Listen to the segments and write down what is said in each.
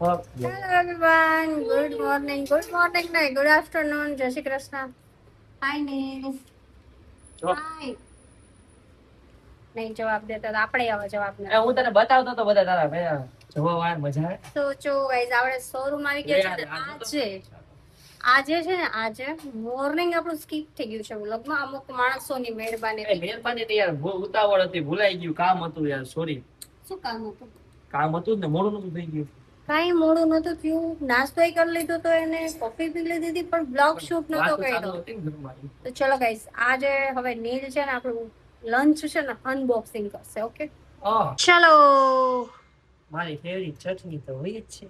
Hello everyone, good morning નહીં, good afternoon, જય શ્રી કૃષ્ણ. હાય નીલ, હાય. નહીં જવાબ દેતા તો આપણે હવે જવાબ ને હું તને બતાવતો તો બધા તારા ભાઈ જોવા વાળ મજા આવે. તો જો ગાઈઝ આપણે શોરૂમ આવી ગયા છે આજે છે ને આજે મોર્નિંગ આપણું સ્કીપ થઈ ગયું છે વ્લોગમાં અમુક માણસોની મહેરબાની. મહેરબાની તો યાર ઉતાવળ હતી, ભૂલાઈ ગયું, કામ હતું યાર, સોરી. શું કામ હતું? કામ હતું ને મોડું નતું થઈ ગયું. કઈ મોડું નતું થયું, નાસ્તો કરી લીધો તો એને, કોફી પી લીધી હતી, પણ બ્લોગ શૂટ નતો કર્યો. તો ચલો ગાઈસ, આજે હવે નીલ છે ને આપણું લંચ છે ને અનબોક્સિંગ કરશે. ઓકે ચલો. મારી ફેવરિટ ચટણી તો હોય જ છે.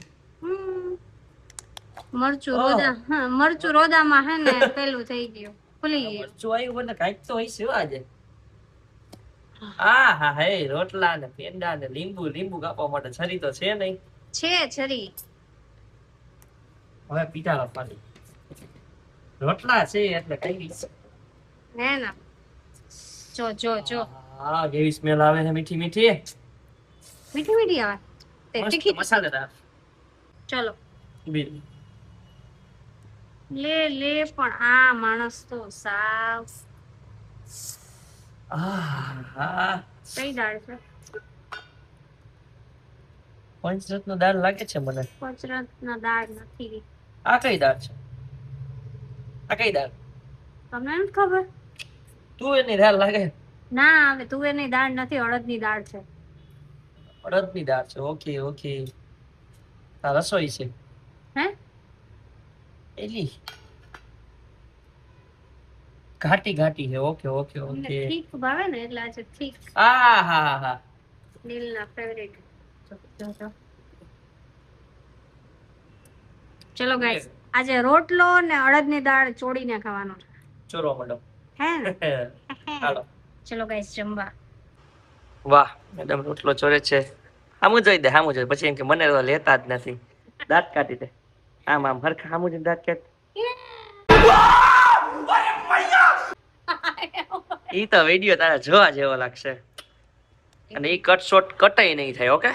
મરચું રોદા, હા મરચું રોદામાં હે ને પેલું થઈ ગયું, ખુલી ગયું. મરચું આવ્યું પણ કાંઈક તો હોય છે આજે. હા હા, હે રોટલા ને પેંડા ને લીંબુ કાપવા માટે છરી તો છે નહીં. છે છરી. હવે પીઠા કાપવાની. રોટલા છે એટલે કઈ છે હે ના. જો જો જો. હા, કેવી સ્મેલ આવે છે, મીઠી મીઠી આવે તે તીખી મસાલેદાર. ચલો બિલ લે પણ આ માણસ તો સાવ. કઈ દાળ છે? પંચરત્ન દાળ લાગે છે મને. પંચરત્ન દાળ નથી. આ કઈ દાળ છે? આ કઈ દાળ? તમને નથી ખબર? તુવેરની દાળ લાગે. ના, હવે તુવેરની દાળ નથી, અડદની દાળ છે. અડદની દાળ છે. Okay okay. આ રસોઈ છે. હે? એલી ઘાટી છે. Okay okay okay. ઠીક ભાવે ને એટલે આજે ઠીક. હા હા હા. નીલના ફેવરિટ. ચલો ગાઈસ, આજે રોટલો ને અડદની દાળ ચોડીને ખાવાનો છે. ચોરો મંડો. હે ને? હાલો. ચલો ગાઈસ જમવા. વાહ, મેડમ રોટલો ચોરે છે. હામું જોઈ દે, હામું જોઈ, પછી એમ કે મને તો લેતા જ નથી. દાંત કાઢી દે. આમ હરખા હામું જોઈને દાંત કાઢ. ઈ તો વિડિયો તારા જોવા જેવો લાગશે. અને ઈ કટ શોટ કટાઈ નહીં થાય. ઓકે,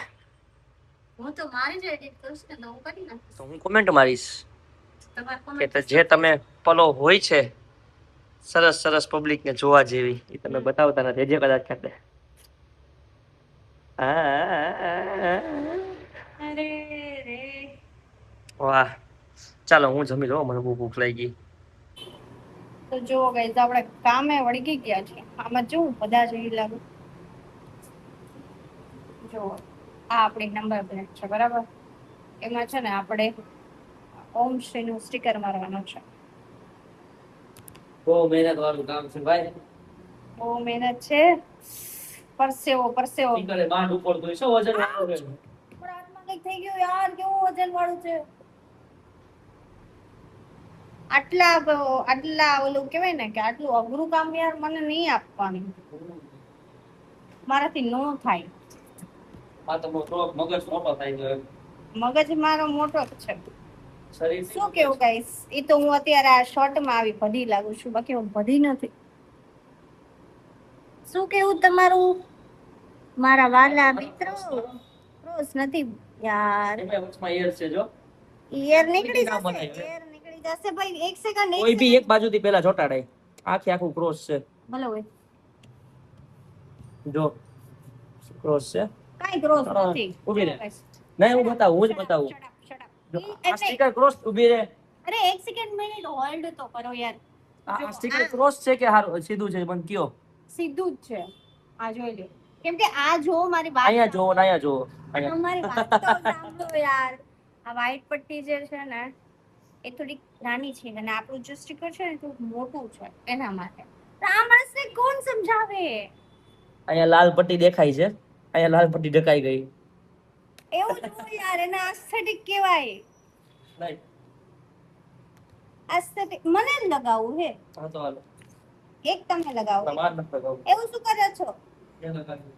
હું તો મારી જ એડિટ કરું છું ને, હું કરી નાખીશ. તો હું કોમેન્ટ મારીશ કે જે તમે પલો હોય છે સરસ સરસ પબ્લિક ને જોવા જેવી, એ તમે બતાવતા નથી. જે કદાચ ખાતે અરે રે. વાહ, ચાલો હું જમી લઉં, મને બહુ ભૂખ લાગી. તો જો ગાઈસ, આપણે કામે વળગી ગયા છે. આમાં જો બધા જેવી લાગુ. જો આ આપણી નંબર પ્લેટ છે, બરાબર? એમાં છે ને આપણે ઓમ શ્રી નું સ્ટીકર મારવાનું છે. બહુ મહેનત વાળું કામ છે ભાઈ. બહુ મહેનત છે. પરસેવો નીકળે બાંધ ઉપર તો શું વજન વાળું છે. પણ હાથમાં કઈક થઈ ગયું યાર, કેવું વજન વાળું છે. આટલા ઓલું કેવાય ને કે આટલું અઘરું કામ યાર મને નહીં આપવાનું. મારાથી નો થાય. આ તો મગજ મોટો થાય છે. મગજ મારો મોટો જ છે. શરીર શું કેવું ગાઈસ? એ તો હું અત્યારે આ શર્ટમાં આવી ભધી લાગુ છું, બાકી હું ભધી નથી. શું કેવું તમારું મારા વાલા મિત્રો? ક્રોસ નથી યાર. વચમાં એર છે જો. ઈયર નીકળી જશે ભાઈ. એક સેકન્ડ. કોઈ બી એક બાજુથી પહેલા ચોટાડાય. આખું ક્રોસ છે. ભલે હોય. જો ક્રોસ છે. કાઈ ક્રોસ નથી. ઊભી રહે. નહીં, હું બતાવું, હું જ બતાવું. આ સ્ટીકર ક્રોસ ઊભી રહે. અરે એક સેકન્ડ, મિનિટ હોલ્ડ તો કરો યાર. આ સ્ટીકર ક્રોસ છે કે હારું સીધું છે? મને કયો. સીધું જ છે. આ જોઈ લો. કેમ કે આ જો મારી વાત, અહીંયા જો ને અહીંયા જો. મારી વાત તો સાંભળો યાર. આ વ્હાઈટ પટ્ટી જે છે ને એ થોડી નાની છે અને આપણું જે સ્ટીકર છે ને થોડું મોટું છે, એના માટે. આ માણસને કોણ સમજાવે? અહીંયા લાલ પટ્ટી દેખાય છે, અહીંયા લાલ પટ્ટી ઢકાઈ ગઈ. એવું જ હોય યાર, એને એસ્થેટિક કહેવાય. નહીં, એસ્થેટિક મને જ લગાવવું હે. હા તો હાલો. એક તમે લગાવો. તમાર ન લગાવું. એવું શું કરો છો? એ લગાવી.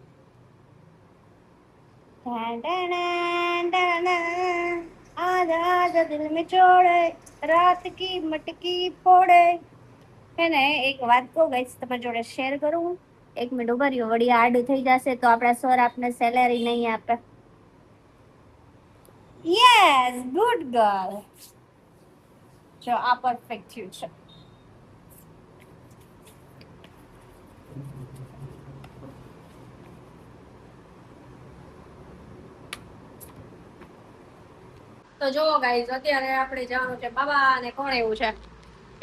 आजा आजा दिल में छोड़े रात की मटकी फोड़े. હે ને એક વાત કહું ગાઈસ, તમારી જોડે શેર કરું. 1 મિનિટ ઉભા રહ્યો, વળી આડું થઈ જશે તો આપણા સર આપને સેલેરી નહીં આપે. Yes good girl. જો આ પરફેક્ટ થયું છે. તો જો ગાઈઝ અત્યારે આપણે જવાનું છે બાબા અને કોણ એવું છે.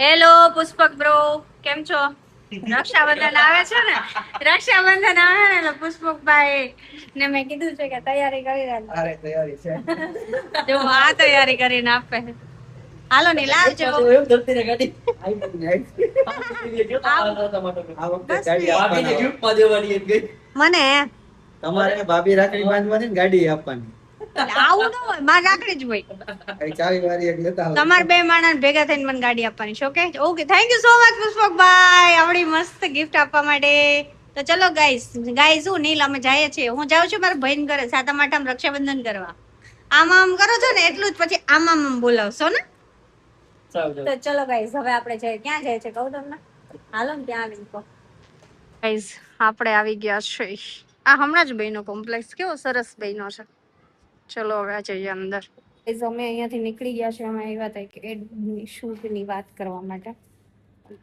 હેલો પુષ્પક બ્રો, કેમ છો? રક્ષાબંધન આવે છે ને, રક્ષાબંધન આવે ને એટલે પુષ્પકભાઈ ને મેં કીધું છે કે તૈયારી કરી રાખજો. અરે તૈયારી છે. જો આ તૈયારી કરીને આપે. હાલો ને લાવજો. આ વખતે બસ ગાડી ને. આપવાની. મને તમારે ભાભી રાખડી બાંધવાની ને ગાડી આપવાની. આવું ન હોય, મારે રાખડી જ હોય. કઈ ચાવી વાળી એક લેતા આવો. તમારે બે માણસ ભેગા થઈને મને ગાડી આપવાની છે. Okay okay, thank you so much પુષ્પકભાઈ આવડી મસ્ત ગિફ્ટ આપવા માટે. તો ચલો ગાઈસ શું નીલ અમે જઈએ છીએ. હું જાઉં છું મારા ભાઈને ઘરે સાતમ આઠમ રક્ષાબંધન કરવા. આમ કરો છો ને એટલું જ, પછી આમ બોલાવશો ને. તો ચલો ગાઈસ હવે આપણે જઈએ. ક્યાં જાય છે કહું તમને? હાલો ને ત્યાં આવી કહો. ગાઈસ આપણે આવી ગયા છે. આ હમણાં જ બહેનો કોમ્પ્લેક્સ કેવો સરસ બહેનો છે. ચલો હવે જઈએ અંદર. ગાઈસ અમે અહીંયાથી નીકળી ગયા છે. અમે આવ્યા હતા કે એડની શૂટની વાત કરવા માટે.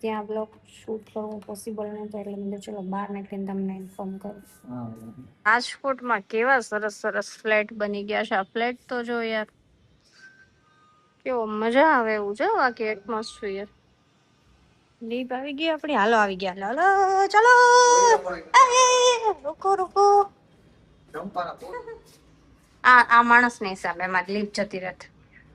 ત્યાં બ્લોગ શૂટ કરવો પોસિબલ નહોતો એટલે મેં કીધું ચલો બહાર નીકળીને તમને ઇન્ફોર્મ કરું. રાજકોટમાં કેવા સરસ સરસ ફ્લેટ બની ગયા છે. આ ફ્લેટ તો જો યાર કેવો મજા આવે એવું છે. બાકી એટમોસ્ફિયર. લીપ આવી ગઈ આપણી. હાલો આવી ગયા. હાલો ચલો. રૂકો. આ માણસ ને હિસાબે મારી લીપ જતી રહેત.